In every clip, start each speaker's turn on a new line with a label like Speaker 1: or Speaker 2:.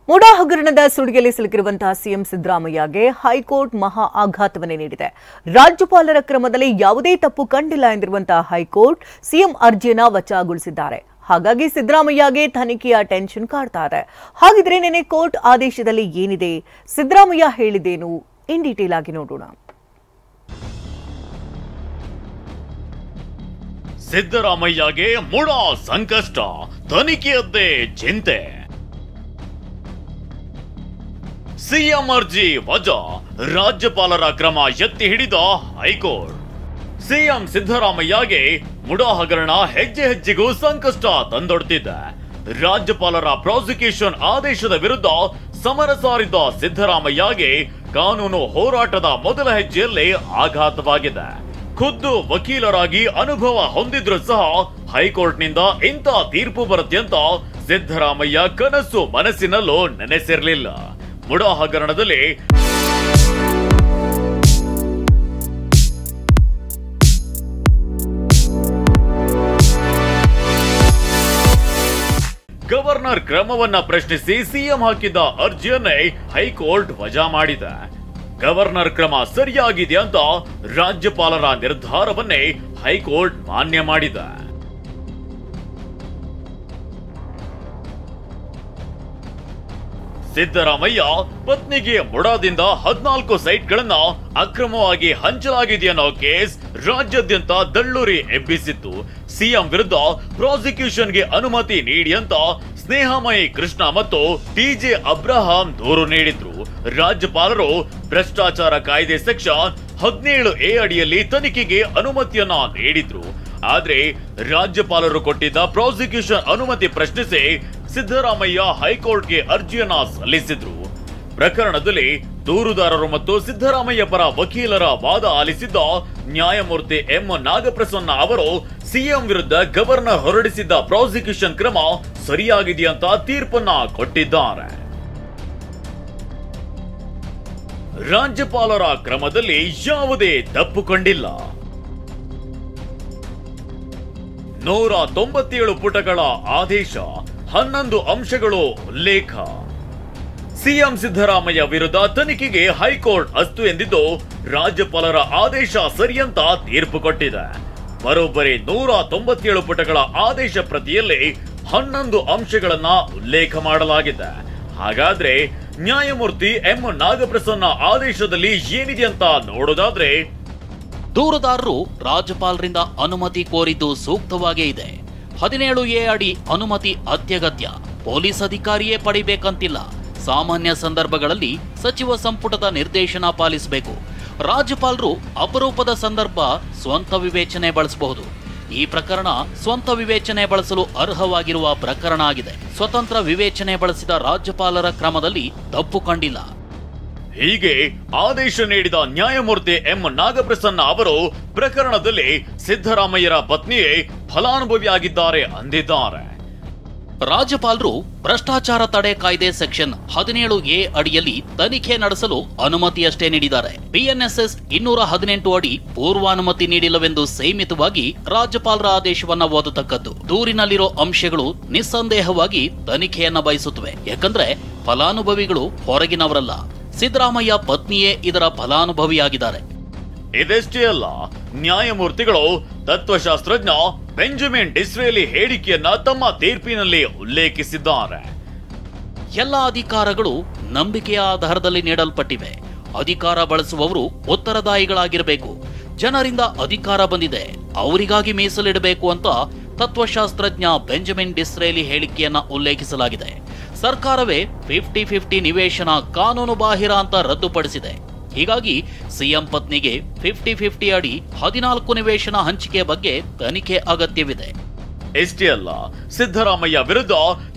Speaker 1: ಮುಡಾ ಹಗರಣದ ಸುಳಿಯಲ್ಲಿ ಸಿಲುಕಿರುವಂತಹ CM ಸಿದ್ದರಾಮಯ್ಯಗೆ high court ಮಹಾ ಆಘಾತವನ್ನೇ ನೀಡಿದೆ. ರಾಜ್ಯಪಾಲರ ಕ್ರಮದಲ್ಲಿ ಯಾವುದೇ ತಪ್ಪು ಕಂಡಿಲ್ಲ ಎಂದಿರುವಂತಹ ಹೈಕೋರ್ಟ್ ಸಿಎಂ ಅರ್ಜಿಯನ್ನ ವಜಾಗೊಳಿಸಿದ್ದಾರೆ. ಹಾಗಾಗಿ ಸಿದ್ದರಾಮಯ್ಯಗೆ ತನಿಖೆಯ ಟೆನ್ಷನ್ ಕಾಡ್ತಾ ಇದೆ. ಹಾಗಿದ್ರೆ ನಿನ್ನೆ ಕೋರ್ಟ್ ಆದೇಶದಲ್ಲಿ ಏನಿದೆ, ಸಿದ್ದರಾಮಯ್ಯ ಹೇಳಿದ್ದೇನು, ಇನ್ ಡೀಟೇಲ್ ಆಗಿ ನೋಡೋಣ.
Speaker 2: ಸಿದ್ದರಾಮಯ್ಯಗೆ ಮುಡಾ ಸಂಕಷ್ಟ, ತನಿಖೆಯದ್ದೇ ಚಿಂತೆ. ಸಿಎಂ ಅರ್ಜಿ ವಜಾ, ರಾಜ್ಯಪಾಲರ ಕ್ರಮ ಎತ್ತಿ ಹಿಡಿದ ಹೈಕೋರ್ಟ್. ಸಿಎಂ ಸಿದ್ದರಾಮಯ್ಯಗೆ ಮುಡಾ ಹಗರಣ ಹೆಜ್ಜೆ ಹೆಜ್ಜೆಗೂ ಸಂಕಷ್ಟ ತಂದೊಡ್ತಿದೆ. ರಾಜ್ಯಪಾಲರ ಪ್ರಾಸಿಕ್ಯೂಷನ್ ಆದೇಶದ ವಿರುದ್ಧ ಸಮರ ಸಾರಿದ ಸಿದ್ದರಾಮಯ್ಯಗೆ ಕಾನೂನು ಹೋರಾಟದ ಮೊದಲ ಹೆಜ್ಜೆಯಲ್ಲೇ ಆಘಾತವಾಗಿದೆ. ಖುದ್ದು ವಕೀಲರಾಗಿ ಅನುಭವ ಹೊಂದಿದ್ರು ಸಹ ಹೈಕೋರ್ಟ್ನಿಂದ ಇಂಥ ತೀರ್ಪು ಬರುತ್ತೆ ಅಂತ ಸಿದ್ದರಾಮಯ್ಯ ಕನಸು ಮನಸ್ಸಿನಲ್ಲೂ ನೆನೆಸಿರಲಿಲ್ಲ. ಮುಡಾ ಹಗರಣದಲ್ಲಿ ಗವರ್ನರ್ ಕ್ರಮವನ್ನ ಪ್ರಶ್ನಿಸಿ ಸಿಎಂ ಹಾಕಿದ್ದ ಅರ್ಜಿಯನ್ನೇ ಹೈಕೋರ್ಟ್ ವಜಾ ಮಾಡಿದೆ. ಗವರ್ನರ್ ಕ್ರಮ ಸರಿಯಾಗಿದೆ ಅಂತ ರಾಜ್ಯಪಾಲರ ನಿರ್ಧಾರವನ್ನೇ ಹೈಕೋರ್ಟ್ ಮಾನ್ಯ ಮಾಡಿದೆ. ಸಿದ್ದರಾಮಯ್ಯ ಪತ್ನಿಗೆ ಮುಡಾದಿಂದ 14 ಸೈಟ್ಗಳನ್ನ ಅಕ್ರಮವಾಗಿ ಹಂಚಲಾಗಿದೆಯನ್ನೋ ಕೇಸ್ ರಾಜ್ಯಾದ್ಯಂತ ದಳ್ಳೂರಿ ಎಬ್ಬಿಸಿತ್ತು. ಸಿಎಂ ವಿರುದ್ಧ ಪ್ರಾಸಿಕ್ಯೂಷನ್ಗೆ ಅನುಮತಿ ನೀಡಿ ಅಂತ ಸ್ನೇಹಮಯಿ ಕೃಷ್ಣ ಮತ್ತು ಟಿಜೆ ಅಬ್ರಹಾಂ ದೂರು ನೀಡಿದ್ರು. ರಾಜ್ಯಪಾಲರು ಭ್ರಷ್ಟಾಚಾರ ಕಾಯ್ದೆ ಸೆಕ್ಷನ್ 17A ಅಡಿಯಲ್ಲಿ ತನಿಖೆಗೆ ಅನುಮತಿಯನ್ನ ನೀಡಿದ್ರು. ಆದ್ರೆ ರಾಜ್ಯಪಾಲರು ಕೊಟ್ಟಿದ್ದ ಪ್ರಾಸಿಕ್ಯೂಷನ್ ಅನುಮತಿ ಪ್ರಶ್ನಿಸಿ ಸಿದ್ದರಾಮಯ್ಯ ಹೈಕೋರ್ಟ್ಗೆ ಅರ್ಜಿಯನ್ನ ಸಲ್ಲಿಸಿದ್ರು. ಪ್ರಕರಣದಲ್ಲಿ ದೂರುದಾರರು ಮತ್ತು ಸಿದ್ದರಾಮಯ್ಯ ಪರ ವಕೀಲರ ವಾದ ಆಲಿಸಿದ್ದ ನ್ಯಾಯಮೂರ್ತಿ ಎಂ ನಾಗಪ್ರಸನ್ನ ಅವರು ಸಿಎಂ ವಿರುದ್ಧ ಗವರ್ನರ್ ಹೊರಡಿಸಿದ್ದ ಪ್ರಾಸಿಕ್ಯೂಷನ್ ಕ್ರಮ ಸರಿಯಾಗಿದೆಯಂತ ತೀರ್ಪನ್ನ ಕೊಟ್ಟಿದ್ದಾರೆ. ರಾಜ್ಯಪಾಲರ ಕ್ರಮದಲ್ಲಿ ಯಾವುದೇ ತಪ್ಪು ಕಂಡಿಲ್ಲ. 197 ಪುಟಗಳ ಆದೇಶ, 11 ಅಂಶಗಳು ಉಲ್ಲೇಖ. ಸಿಎಂ ಸಿದ್ದರಾಮಯ್ಯ ವಿರುದ್ಧ ತನಿಖೆಗೆ ಹೈಕೋರ್ಟ್ ಅಸ್ತು ಎಂದಿದ್ದು ರಾಜ್ಯಪಾಲರ ಆದೇಶ ಸರಿಯಂತ ತೀರ್ಪು ಕೊಟ್ಟಿದೆ. ಬರೋಬ್ಬರಿ 197 ಪುಟಗಳ ಆದೇಶ ಪ್ರತಿಯಲ್ಲಿ 11 ಅಂಶಗಳನ್ನ ಉಲ್ಲೇಖ ಮಾಡಲಾಗಿದೆ. ಹಾಗಾದ್ರೆ ನ್ಯಾಯಮೂರ್ತಿ ಎಂ ನಾಗಪ್ರಸನ್ನ ಆದೇಶದಲ್ಲಿ ಏನಿದೆ ಅಂತ ನೋಡೋದಾದ್ರೆ,
Speaker 3: ದೂರುದಾರರು ರಾಜ್ಯಪಾಲರಿಂದ ಅನುಮತಿ ಕೋರಿದ್ದು ಸೂಕ್ತವಾಗೇ ಇದೆ. 17A ಅಡಿ ಅನುಮತಿ ಅತ್ಯಗತ್ಯ, ಪೊಲೀಸ್ ಅಧಿಕಾರಿಯೇ ಪಡಿಬೇಕಂತಿಲ್ಲ. ಸಾಮಾನ್ಯ ಸಂದರ್ಭಗಳಲ್ಲಿ ಸಚಿವ ಸಂಪುಟದ ನಿರ್ದೇಶನ ಪಾಲಿಸಬೇಕು. ರಾಜ್ಯಪಾಲರು ಅಪರೂಪದ ಸಂದರ್ಭ ಸ್ವಂತ ವಿವೇಚನೆ ಬಳಸಬಹುದು. ಈ ಪ್ರಕರಣ ಸ್ವಂತ ವಿವೇಚನೆ ಬಳಸಲು ಅರ್ಹವಾಗಿರುವ ಪ್ರಕರಣ ಆಗಿದೆ. ಸ್ವತಂತ್ರ ವಿವೇಚನೆ ಬಳಸಿದ ರಾಜ್ಯಪಾಲರ ಕ್ರಮದಲ್ಲಿ ತಪ್ಪು ಕಂಡಿಲ್ಲ.
Speaker 2: ಹೀಗೆ ಆದೇಶ ನೀಡಿದ ನ್ಯಾಯಮೂರ್ತಿ ಎಂ ನಾಗಪ್ರಸನ್ನ ಅವರು ಪ್ರಕರಣದಲ್ಲಿ ಸಿದ್ದರಾಮಯ್ಯರ ಪತ್ನಿಯೇ ಫಲಾನುಭವಿಯಾಗಿದ್ದಾರೆ ಅಂದಿದ್ದಾರೆ.
Speaker 3: ರಾಜ್ಯಪಾಲರು ಭ್ರಷ್ಟಾಚಾರ ತಡೆ ಕಾಯ್ದೆ ಸೆಕ್ಷನ್ 17A ಅಡಿಯಲ್ಲಿ ತನಿಖೆ ನಡೆಸಲು ಅನುಮತಿಯಷ್ಟೇ ನೀಡಿದ್ದಾರೆ. PNSS 218 ಅಡಿ ಪೂರ್ವಾನುಮತಿ ನೀಡಿಲ್ಲವೆಂದು ಸೀಮಿತವಾಗಿ ರಾಜ್ಯಪಾಲರ ಆದೇಶವನ್ನ ಓದತಕ್ಕದ್ದು. ದೂರಿನಲ್ಲಿರೋ ಅಂಶಗಳು ನಿಸ್ಸಂದೇಹವಾಗಿ ತನಿಖೆಯನ್ನ ಬಯಸುತ್ತವೆ. ಯಾಕಂದ್ರೆ ಫಲಾನುಭವಿಗಳು ಹೊರಗಿನವರಲ್ಲ, ಸಿದ್ದರಾಮಯ್ಯ ಪತ್ನಿಯೇ ಇದರ ಫಲಾನುಭವಿಯಾಗಿದ್ದಾರೆ.
Speaker 2: ಇದಷ್ಟೇ ಅಲ್ಲ, ನ್ಯಾಯಮೂರ್ತಿಗಳು ತತ್ವಶಾಸ್ತ್ರಜ್ಞ ಬೆಂಜಮಿನ್ ಡಿಸ್ರೇಲಿ ಹೇಳಿಕೆಯನ್ನ ತಮ್ಮ ತೀರ್ಪಿನಲ್ಲಿ ಉಲ್ಲೇಖಿಸಿದ್ದಾರೆ.
Speaker 3: ಎಲ್ಲ ಅಧಿಕಾರಗಳು ನಂಬಿಕೆಯ ಆಧಾರದಲ್ಲಿ ನೀಡಲ್ಪಟ್ಟಿವೆ. ಅಧಿಕಾರ ಬಳಸುವವರು ಉತ್ತರದಾಯಿಗಳಾಗಿರಬೇಕು. ಜನರಿಂದ ಅಧಿಕಾರ ಬಂದಿದೆ, ಅವರಿಗಾಗಿ ಮೀಸಲಿಡಬೇಕು ಅಂತ ತತ್ವಶಾಸ್ತ್ರಜ್ಞ ಬೆಂಜಮಿನ್ ಡಿಸ್ರೇಲಿ ಹೇಳಿಕೆಯನ್ನ ಉಲ್ಲೇಖಿಸಲಾಗಿದೆ. ಸರ್ಕಾರವೇ 50-50 ನಿವೇಶನ ಕಾನೂನು ಬಾಹಿರ ಅಂತ ರದ್ದುಪಡಿಸಿದೆ. ಹೀಗಾಗಿ ಸಿಎಂ ಪತ್ನಿಗೆ 50-50 ಅಡಿ 14 ನಿವೇಶನ ಹಂಚಿಕೆ ಬಗ್ಗೆ ತನಿಖೆ ಅಗತ್ಯವಿದೆ.
Speaker 2: ಇಷ್ಟೇ ಅಲ್ಲ, ಸಿದ್ದರಾಮಯ್ಯ ವಿರುದ್ಧ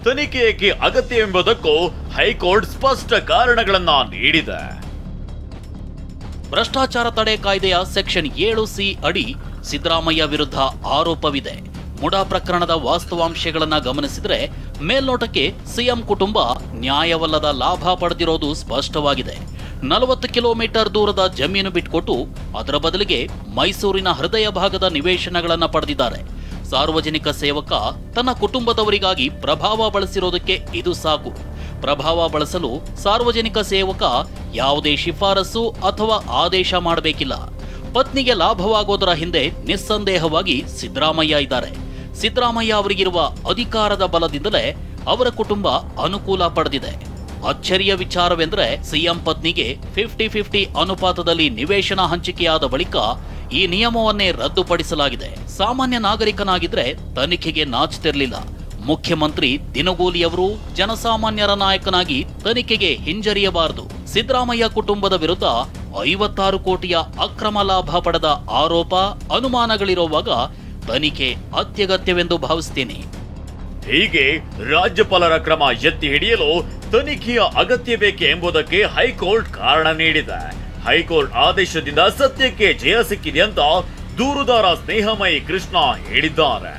Speaker 2: ತನಿಖೆ ಏಕೆ ಅಗತ್ಯ ಎಂಬುದಕ್ಕೂ ಹೈಕೋರ್ಟ್ ಸ್ಪಷ್ಟ ಕಾರಣಗಳನ್ನ ನೀಡಿದೆ.
Speaker 3: ಭ್ರಷ್ಟಾಚಾರ ತಡೆ ಕಾಯ್ದೆಯ ಸೆಕ್ಷನ್ 7C ಅಡಿ ಸಿದ್ದರಾಮಯ್ಯ ವಿರುದ್ಧ ಆರೋಪವಿದೆ. ಮುಡಾ ಪ್ರಕರಣದ ವಾಸ್ತವಾಂಶಗಳನ್ನ ಗಮನಿಸಿದ್ರೆ ಮೇಲ್ನೋಟಕ್ಕೆ ಸಿಎಂ ಕುಟುಂಬ ನ್ಯಾಯವಲ್ಲದ ಲಾಭ ಪಡೆದಿರೋದು ಸ್ಪಷ್ಟವಾಗಿದೆ. 40 ಕಿಲೋಮೀಟರ್ ದೂರದ ಜಮೀನು ಬಿಟ್ಕೊಟ್ಟು ಅದರ ಬದಲಿಗೆ ಮೈಸೂರಿನ ಹೃದಯ ಭಾಗದ ನಿವೇಶನಗಳನ್ನ ಪಡೆದಿದ್ದಾರೆ. ಸಾರ್ವಜನಿಕ ಸೇವಕ ತನ್ನ ಕುಟುಂಬದವರಿಗಾಗಿ ಪ್ರಭಾವ ಬಳಸಿರೋದಕ್ಕೆ ಇದು ಸಾಕು. ಪ್ರಭಾವ ಬಳಸಲು ಸಾರ್ವಜನಿಕ ಸೇವಕ ಯಾವುದೇ ಶಿಫಾರಸು ಅಥವಾ ಆದೇಶ ಮಾಡಬೇಕಿಲ್ಲ. ಪತ್ನಿಗೆ ಲಾಭವಾಗೋದರ ಹಿಂದೆ ನಿಸ್ಸಂದೇಹವಾಗಿ ಸಿದ್ದರಾಮಯ್ಯ ಇದ್ದಾರೆ. ಸಿದ್ದರಾಮಯ್ಯ ಅವರಿಗಿರುವ ಅಧಿಕಾರದ ಬಲದಿಂದಲೇ ಅವರ ಕುಟುಂಬ ಅನುಕೂಲ ಪಡೆದಿದೆ. ಅಚ್ಚರಿಯ ವಿಚಾರವೆಂದರೆ ಸಿಎಂ ಪತ್ನಿಗೆ 50-50 ಅನುಪಾತದಲ್ಲಿ ನಿವೇಶನ ಹಂಚಿಕೆಯಾದ ಬಳಿಕ ಈ ನಿಯಮವನ್ನೇ ರದ್ದುಪಡಿಸಲಾಗಿದೆ. ಸಾಮಾನ್ಯ ನಾಗರಿಕನಾಗಿದ್ರೆ ತನಿಖೆಗೆ ನಾಚುತ್ತಿರಲಿಲ್ಲ. ಮುಖ್ಯಮಂತ್ರಿ ದಿನಗೂಲಿಯವರು ಜನಸಾಮಾನ್ಯರ ನಾಯಕನಾಗಿ ತನಿಖೆಗೆ ಹಿಂಜರಿಯಬಾರದು. ಸಿದ್ದರಾಮಯ್ಯ ಕುಟುಂಬದ ವಿರುದ್ಧ 56 ಕೋಟಿಯ ಅಕ್ರಮ ಲಾಭ ಪಡೆದ ಆರೋಪ ಅನುಮಾನಗಳಿರುವಾಗ ತನಿಖೆ ಅತ್ಯಗತ್ಯವೆಂದು ಭಾವಿಸುತ್ತೇನೆ.
Speaker 2: ಹೀಗೆ ರಾಜ್ಯಪಾಲರ ಕ್ರಮ ಎತ್ತಿ ಹಿಡಿಯಲು ತನಿಖೆಯ ಅಗತ್ಯ ಬೇಕೆ ಎಂಬುದಕ್ಕೆ ಹೈಕೋರ್ಟ್ ಕಾರಣ ನೀಡಿದೆ. ಹೈಕೋರ್ಟ್ ಆದೇಶದಿಂದ ಸತ್ಯಕ್ಕೆ ಜಯ ಸಿಕ್ಕಿದೆ ಅಂತ ದೂರುದಾರ ಸ್ನೇಹಮಯಿ ಕೃಷ್ಣ ಹೇಳಿದ್ದಾರೆ.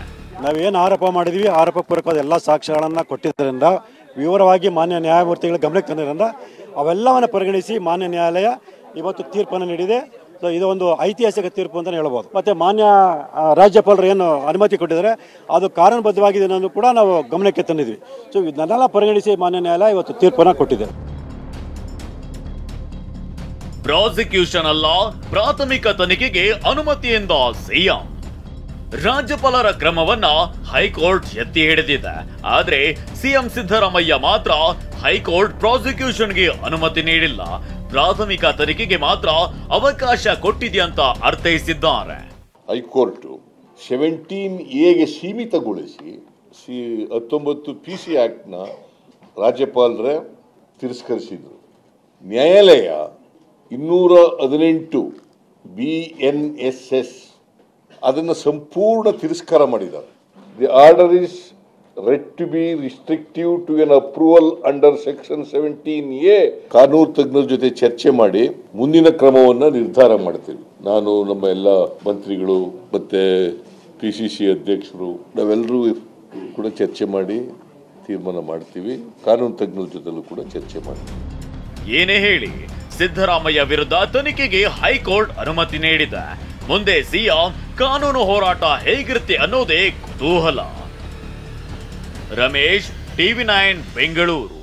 Speaker 4: ನಾವೇನು ಆರೋಪ ಮಾಡಿದ್ವಿ, ಆರೋಪ ಪೂರ್ವಕವಾದ ಎಲ್ಲ ಸಾಕ್ಷ್ಯಗಳನ್ನು ಕೊಟ್ಟಿದ್ದರಿಂದ ವಿವರವಾಗಿ ಮಾನ್ಯ ನ್ಯಾಯಮೂರ್ತಿಗಳ ಗಮನಕ್ಕೆ ತಂದಿದ್ದರಿಂದ ಅವೆಲ್ಲವನ್ನು ಪರಿಗಣಿಸಿ ಮಾನ್ಯ ನ್ಯಾಯಾಲಯ ಇವತ್ತು ತೀರ್ಪನ್ನು ನೀಡಿದೆ. ಸೊ ಇದು ಒಂದು ಐತಿಹಾಸಿಕ ತೀರ್ಪು ಅಂತಲೇ ಹೇಳ್ಬೋದು. ಮತ್ತು ಮಾನ್ಯ ರಾಜ್ಯಪಾಲರು ಏನು ಅನುಮತಿ ಕೊಟ್ಟಿದ್ದಾರೆ ಅದು ಕಾನೂನುಬದ್ಧವಾಗಿದೆ ಅನ್ನೋದು ಕೂಡ ನಾವು ಗಮನಕ್ಕೆ ತಂದಿದ್ವಿ. ಸೊ ಇದನ್ನೆಲ್ಲ ಪರಿಗಣಿಸಿ ಮಾನ್ಯ ನ್ಯಾಯಾಲಯ ಇವತ್ತು ತೀರ್ಪನ್ನು ಕೊಟ್ಟಿದೆ.
Speaker 2: ಪ್ರಾಸಿಕ್ಯೂಷನ್ ಅಲ್ಲ, ಪ್ರಾಥಮಿಕ ತನಿಖೆಗೆ ಅನುಮತಿಯಿಂದ ಸಿಎಂ. ರಾಜ್ಯಪಾಲರ ಕ್ರಮವನ್ನ ಹೈಕೋರ್ಟ್ ಎತ್ತಿ ಹಿಡಿದಿದೆ. ಆದ್ರೆ ಸಿಎಂ ಸಿದ್ದರಾಮಯ್ಯ ಮಾತ್ರ ಹೈಕೋರ್ಟ್ ಪ್ರಾಸಿಕ್ಯೂಷನ್ಗೆ ಅನುಮತಿ ನೀಡಿಲ್ಲ, ಪ್ರಾಥಮಿಕ ತನಿಖೆಗೆ ಮಾತ್ರ ಅವಕಾಶ ಕೊಟ್ಟಿದೆ ಅಂತ ಅರ್ಥೈಸಿದ್ದಾರೆ.
Speaker 5: High court 17A ಸೀಮಿತಗೊಳಿಸಿ 19 PC ಆಕ್ಟ್ನ ರಾಜ್ಯಪಾಲರೇ ತಿರಸ್ಕರಿಸಿದ್ರು. ನ್ಯಾಯಾಲಯ 218 BNSS ಅದನ್ನು ಸಂಪೂರ್ಣ ತಿರಸ್ಕಾರ ಮಾಡಿದ್ದಾರೆ. The order is read to be restrictive to an approval under section 17A. ಕಾನೂನು ತಜ್ಞರ ಜೊತೆ ಚರ್ಚೆ ಮಾಡಿ ಮುಂದಿನ ಕ್ರಮವನ್ನು ನಿರ್ಧಾರ ಮಾಡ್ತೀವಿ. ನಾನು, ನಮ್ಮ ಎಲ್ಲ ಮಂತ್ರಿಗಳು ಮತ್ತೆ PCC ಅಧ್ಯಕ್ಷರು ನಾವೆಲ್ಲರೂ ಕೂಡ ಚರ್ಚೆ ಮಾಡಿ ತೀರ್ಮಾನ ಮಾಡ್ತೀವಿ. ಕಾನೂನು ತಜ್ಞರ ಜೊತೆಲೂ ಕೂಡ ಚರ್ಚೆ ಮಾಡ್ತೀವಿ.
Speaker 2: ಏನೇ ಹೇಳಿ ಸಿದ್ದರಾಮಯ್ಯ ವಿರುದ್ಧ ತನಿಖೆಗೆ ಹೈಕೋರ್ಟ್ ಅನುಮತಿ ನೀಡಿದೆ. ಮುಂದೆ ಸಿಎಂ ಕಾನೂನು ಹೋರಾಟ ಹೇಗಿರುತ್ತೆ ಅನ್ನೋದೇ ಕುತೂಹಲ. ರಮೇಶ್, TV9 ಬೆಂಗಳೂರು.